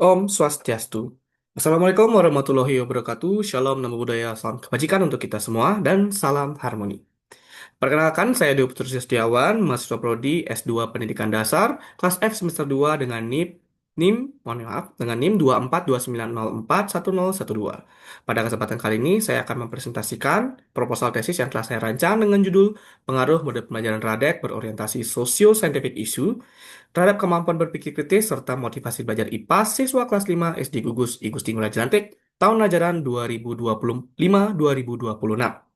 Om Swastiastu. Assalamualaikum warahmatullahi wabarakatuh. Shalom, namo buddhaya, salam kebajikan untuk kita semua, dan salam harmoni. Perkenalkan, saya Dewa Putri Setiawan, mahasiswa Prodi S2 Pendidikan Dasar, kelas F semester 2 dengan mohon maaf, dengan NIM 24290411012. Pada kesempatan kali ini, saya akan mempresentasikan proposal tesis yang telah saya rancang dengan judul Pengaruh Model Pembelajaran Radek Berorientasi Socio-Scientific Issue terhadap kemampuan berpikir kritis serta motivasi belajar IPA siswa kelas 5 SD Gugus I Gusti Ngurah Jantik tahun ajaran 2025-2026.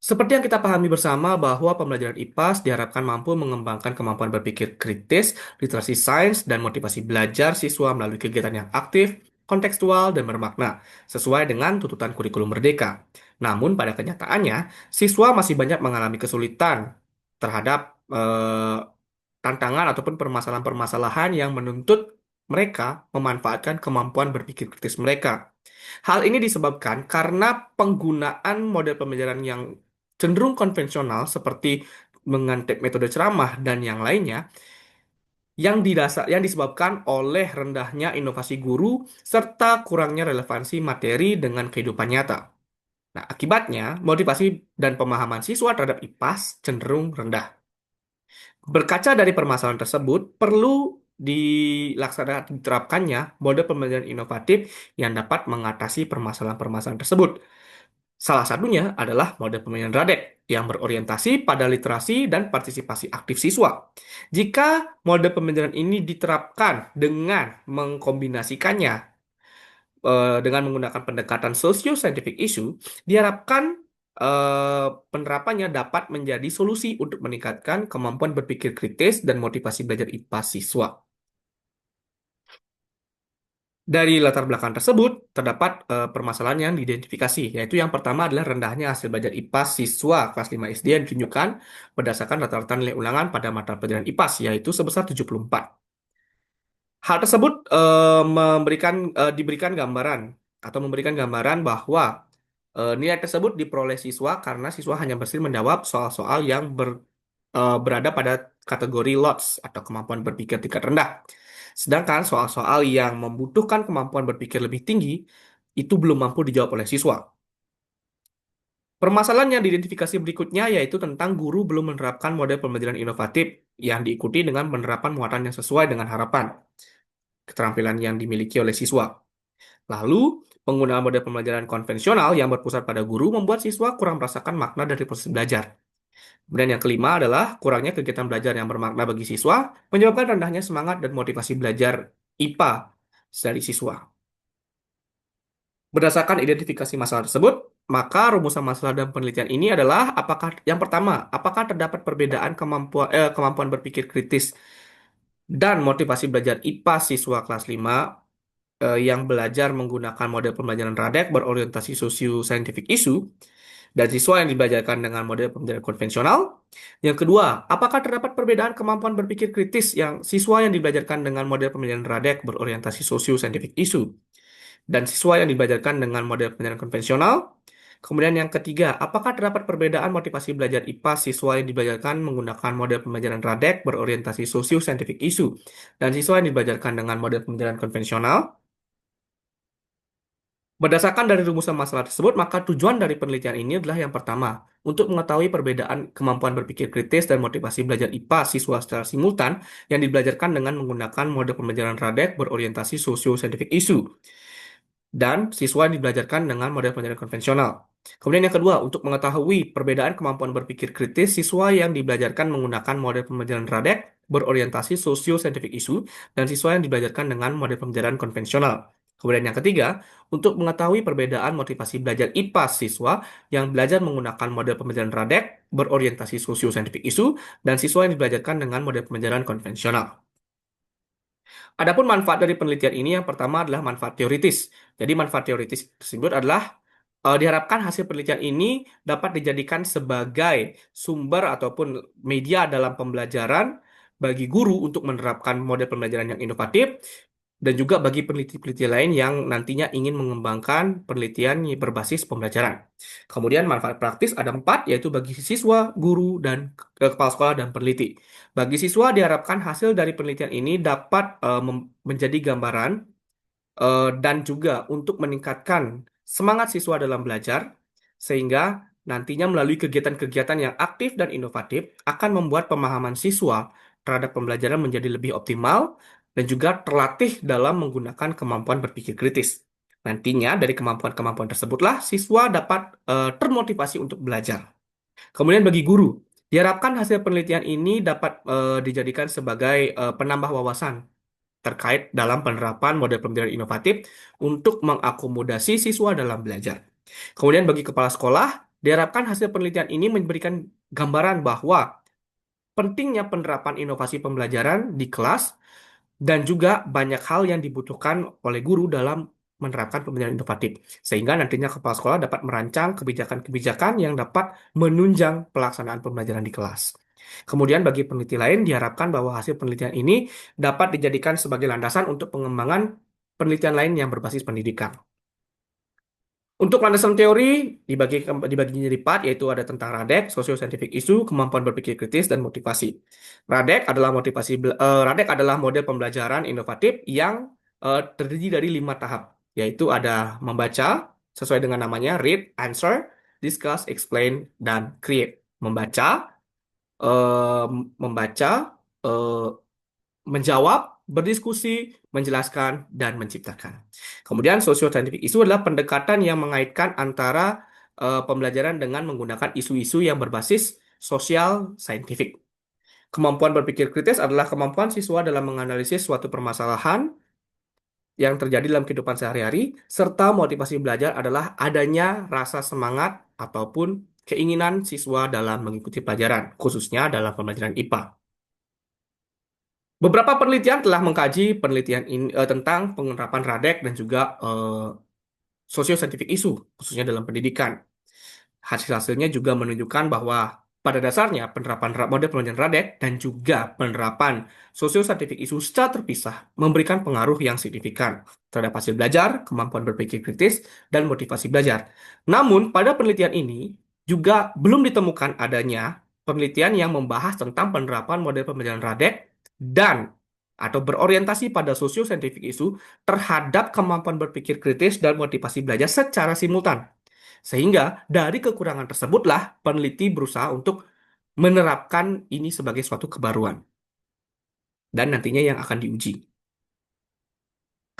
Seperti yang kita pahami bersama bahwa pembelajaran IPAS diharapkan mampu mengembangkan kemampuan berpikir kritis, literasi sains, dan motivasi belajar siswa melalui kegiatan yang aktif, kontekstual, dan bermakna, sesuai dengan tuntutan kurikulum merdeka. Namun pada kenyataannya, siswa masih banyak mengalami kesulitan terhadap tantangan ataupun permasalahan-permasalahan yang menuntut mereka memanfaatkan kemampuan berpikir kritis mereka. Hal ini disebabkan karena penggunaan model pembelajaran yang cenderung konvensional seperti mengantik metode ceramah dan yang lainnya yang disebabkan oleh rendahnya inovasi guru serta kurangnya relevansi materi dengan kehidupan nyata. Nah, akibatnya motivasi dan pemahaman siswa terhadap IPAS cenderung rendah. Berkaca dari permasalahan tersebut, perlu dilaksanakan diterapkannya model pembelajaran inovatif yang dapat mengatasi permasalahan-permasalahan tersebut. Salah satunya adalah model pembelajaran Radek yang berorientasi pada literasi dan partisipasi aktif siswa. Jika model pembelajaran ini diterapkan dengan mengkombinasikannya dengan menggunakan pendekatan socio-scientific issue, diharapkan penerapannya dapat menjadi solusi untuk meningkatkan kemampuan berpikir kritis dan motivasi belajar IPA siswa. Dari latar belakang tersebut, terdapat permasalahan yang diidentifikasi, yaitu yang pertama adalah rendahnya hasil belajar IPA siswa kelas 5 SD yang ditunjukkan berdasarkan rata-rata nilai ulangan pada mata pelajaran IPAS, yaitu sebesar 74. Hal tersebut diberikan gambaran atau memberikan gambaran bahwa nilai tersebut diperoleh siswa karena siswa hanya berhasil menjawab soal-soal yang berada pada kategori LOTS atau kemampuan berpikir tingkat rendah. Sedangkan soal-soal yang membutuhkan kemampuan berpikir lebih tinggi itu belum mampu dijawab oleh siswa. Permasalahan yang diidentifikasi berikutnya yaitu tentang guru belum menerapkan model pembelajaran inovatif yang diikuti dengan penerapan muatan yang sesuai dengan harapan keterampilan yang dimiliki oleh siswa. Lalu, penggunaan model pembelajaran konvensional yang berpusat pada guru membuat siswa kurang merasakan makna dari proses belajar. Kemudian yang kelima adalah kurangnya kegiatan belajar yang bermakna bagi siswa, menyebabkan rendahnya semangat dan motivasi belajar IPA dari siswa. Berdasarkan identifikasi masalah tersebut, maka rumusan masalah dan penelitian ini adalah yang pertama, apakah terdapat perbedaan kemampuan berpikir kritis dan motivasi belajar IPA siswa kelas 5 yang belajar menggunakan model pembelajaran Radek berorientasi socio-scientific issue dan siswa yang dibelajarkan dengan model pembelajaran konvensional. Yang kedua, apakah terdapat perbedaan kemampuan berpikir kritis yang siswa yang dibelajarkan dengan model pembelajaran Radek berorientasi socio-scientific issue dan siswa yang dibelajarkan dengan model pembelajaran konvensional? Kemudian yang ketiga, apakah terdapat perbedaan motivasi belajar IPA siswa yang dibelajarkan menggunakan model pembelajaran Radek berorientasi socio-scientific issue dan siswa yang dibelajarkan dengan model pembelajaran konvensional? Berdasarkan dari rumusan masalah tersebut, maka tujuan dari penelitian ini adalah yang pertama, untuk mengetahui perbedaan kemampuan berpikir kritis dan motivasi belajar IPA siswa secara simultan yang dibelajarkan dengan menggunakan model pembelajaran Radek berorientasi socio-scientific issue dan siswa yang dibelajarkan dengan model pembelajaran konvensional. Kemudian yang kedua, untuk mengetahui perbedaan kemampuan berpikir kritis siswa yang dibelajarkan menggunakan model pembelajaran Radek berorientasi socio-scientific issue dan siswa yang dibelajarkan dengan model pembelajaran konvensional. Kemudian yang ketiga, untuk mengetahui perbedaan motivasi belajar IPA siswa yang belajar menggunakan model pembelajaran Radek berorientasi socio-scientific issue dan siswa yang dibelajarkan dengan model pembelajaran konvensional. Adapun manfaat dari penelitian ini yang pertama adalah manfaat teoritis. Jadi manfaat teoritis tersebut adalah diharapkan hasil penelitian ini dapat dijadikan sebagai sumber ataupun media dalam pembelajaran bagi guru untuk menerapkan model pembelajaran yang inovatif dan juga bagi peneliti-peneliti lain yang nantinya ingin mengembangkan penelitian yang berbasis pembelajaran. Kemudian manfaat praktis ada 4, yaitu bagi siswa, guru, dan kepala sekolah dan peneliti. Bagi siswa diharapkan hasil dari penelitian ini dapat menjadi gambaran dan juga untuk meningkatkan semangat siswa dalam belajar, sehingga nantinya melalui kegiatan-kegiatan yang aktif dan inovatif akan membuat pemahaman siswa terhadap pembelajaran menjadi lebih optimal dan juga terlatih dalam menggunakan kemampuan berpikir kritis. Nantinya dari kemampuan-kemampuan tersebutlah siswa dapat termotivasi untuk belajar. Kemudian bagi guru, diharapkan hasil penelitian ini dapat dijadikan sebagai penambah wawasan terkait dalam penerapan model pembelajaran inovatif untuk mengakomodasi siswa dalam belajar. Kemudian bagi kepala sekolah, diharapkan hasil penelitian ini memberikan gambaran bahwa pentingnya penerapan inovasi pembelajaran di kelas dan juga banyak hal yang dibutuhkan oleh guru dalam menerapkan pembelajaran inovatif, sehingga nantinya kepala sekolah dapat merancang kebijakan-kebijakan yang dapat menunjang pelaksanaan pembelajaran di kelas. Kemudian bagi peneliti lain diharapkan bahwa hasil penelitian ini dapat dijadikan sebagai landasan untuk pengembangan penelitian lain yang berbasis pendidikan. Untuk landasan teori dibagi menjadi 4, yaitu ada tentang Radek, Socio-Scientific Issue, kemampuan berpikir kritis, dan motivasi. Radek adalah model pembelajaran inovatif yang terdiri dari 5 tahap, yaitu ada membaca sesuai dengan namanya read, answer, discuss, explain, dan create. Eh, membaca, eh, menjawab, berdiskusi, menjelaskan, dan menciptakan. Kemudian socio-scientific issue adalah pendekatan yang mengaitkan antara pembelajaran dengan menggunakan isu-isu yang berbasis sosial saintifik. Kemampuan berpikir kritis adalah kemampuan siswa dalam menganalisis suatu permasalahan yang terjadi dalam kehidupan sehari-hari, serta motivasi belajar adalah adanya rasa semangat ataupun keinginan siswa dalam mengikuti pelajaran, khususnya dalam pembelajaran IPA. Beberapa penelitian telah mengkaji penelitian ini tentang penerapan Radek dan juga sosial-scientific issue, khususnya dalam pendidikan. Hasil-hasilnya juga menunjukkan bahwa pada dasarnya penerapan model pembelajaran Radek dan juga penerapan sosial-scientific issue secara terpisah memberikan pengaruh yang signifikan terhadap hasil belajar, kemampuan berpikir kritis, dan motivasi belajar. Namun, pada penelitian ini juga belum ditemukan adanya penelitian yang membahas tentang penerapan model pembelajaran Radek dan atau berorientasi pada sosio-scientific issue terhadap kemampuan berpikir kritis dan motivasi belajar secara simultan. Sehingga dari kekurangan tersebutlah peneliti berusaha untuk menerapkan ini sebagai suatu kebaruan dan nantinya yang akan diuji.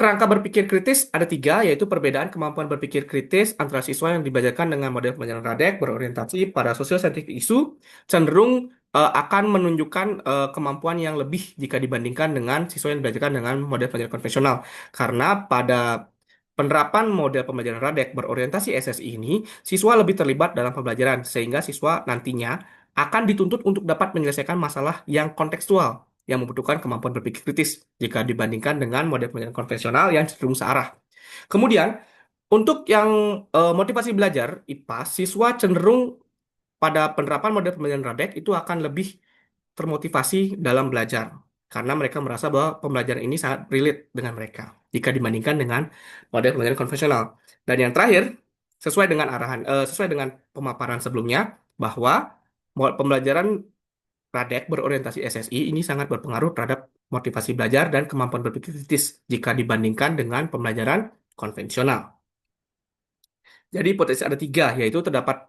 Kerangka berpikir kritis ada 3, yaitu perbedaan kemampuan berpikir kritis antara siswa yang dibelajarkan dengan model pembelajaran Radek berorientasi pada social scientific issue cenderung akan menunjukkan kemampuan yang lebih jika dibandingkan dengan siswa yang dibelajarkan dengan model pembelajaran konvensional. Karena pada penerapan model pembelajaran Radek berorientasi SSI ini, siswa lebih terlibat dalam pembelajaran, sehingga siswa nantinya akan dituntut untuk dapat menyelesaikan masalah yang kontekstual, yang membutuhkan kemampuan berpikir kritis jika dibandingkan dengan model pembelajaran konvensional yang cenderung searah. Kemudian, untuk yang motivasi belajar IPA, siswa cenderung pada penerapan model pembelajaran Radek itu akan lebih termotivasi dalam belajar karena mereka merasa bahwa pembelajaran ini sangat relate dengan mereka jika dibandingkan dengan model pembelajaran konvensional. Dan yang terakhir, sesuai dengan pemaparan sebelumnya bahwa pembelajaran Radek berorientasi SSI ini sangat berpengaruh terhadap motivasi belajar dan kemampuan berpikir kritis jika dibandingkan dengan pembelajaran konvensional. Jadi potensi ada 3, yaitu terdapat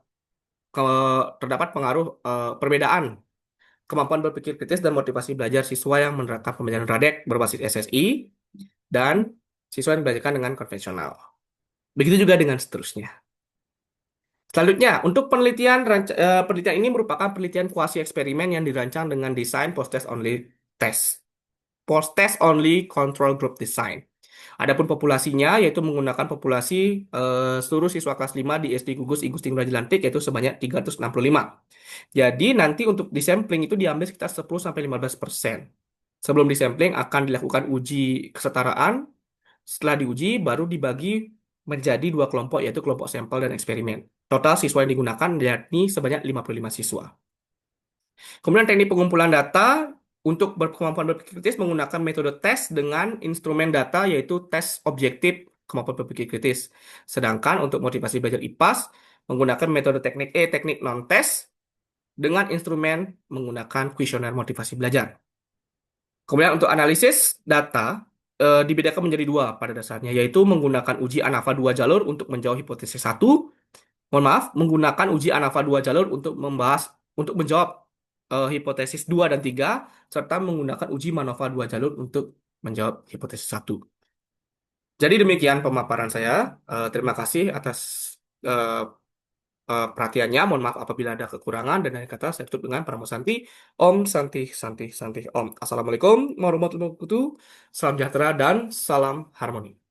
pengaruh perbedaan kemampuan berpikir kritis dan motivasi belajar siswa yang menerapkan pembelajaran Radek berbasis SSI dan siswa yang belajarkan dengan konvensional. Begitu juga dengan seterusnya. Selanjutnya, untuk penelitian ini merupakan penelitian kuasi eksperimen yang dirancang dengan desain post-test only control group design. Adapun populasinya yaitu menggunakan populasi seluruh siswa kelas 5 di SD Gugus Igustin Brajilantik yaitu sebanyak 365. Jadi nanti untuk disampling itu diambil sekitar 10-15%. Sebelum disampling akan dilakukan uji kesetaraan. Setelah diuji baru dibagi menjadi 2 kelompok yaitu kelompok sampel dan eksperimen. Total siswa yang digunakan yakni sebanyak 55 siswa. Kemudian teknik pengumpulan data Untuk berkemampuan berpikir kritis menggunakan metode tes dengan instrumen data yaitu tes objektif kemampuan berpikir kritis. Sedangkan untuk motivasi belajar IPAS menggunakan metode teknik teknik non-tes dengan instrumen menggunakan kuesioner motivasi belajar. Kemudian untuk analisis data dibedakan menjadi dua pada dasarnya, yaitu menggunakan uji ANAVA dua jalur untuk menjawab hipotesis satu, mohon maaf, menggunakan uji ANAVA dua jalur untuk menjawab hipotesis 2 dan 3 serta menggunakan uji MANOVA dua jalur untuk menjawab hipotesis satu. Jadi demikian pemaparan saya. Terima kasih atas eh, perhatiannya. Mohon maaf apabila ada kekurangan dan akhir kata saya tutup dengan Pramu Santi. Om Santi Santi Santi Om. Assalamualaikum warahmatullahi wabarakatuh. Salam sejahtera dan salam harmoni.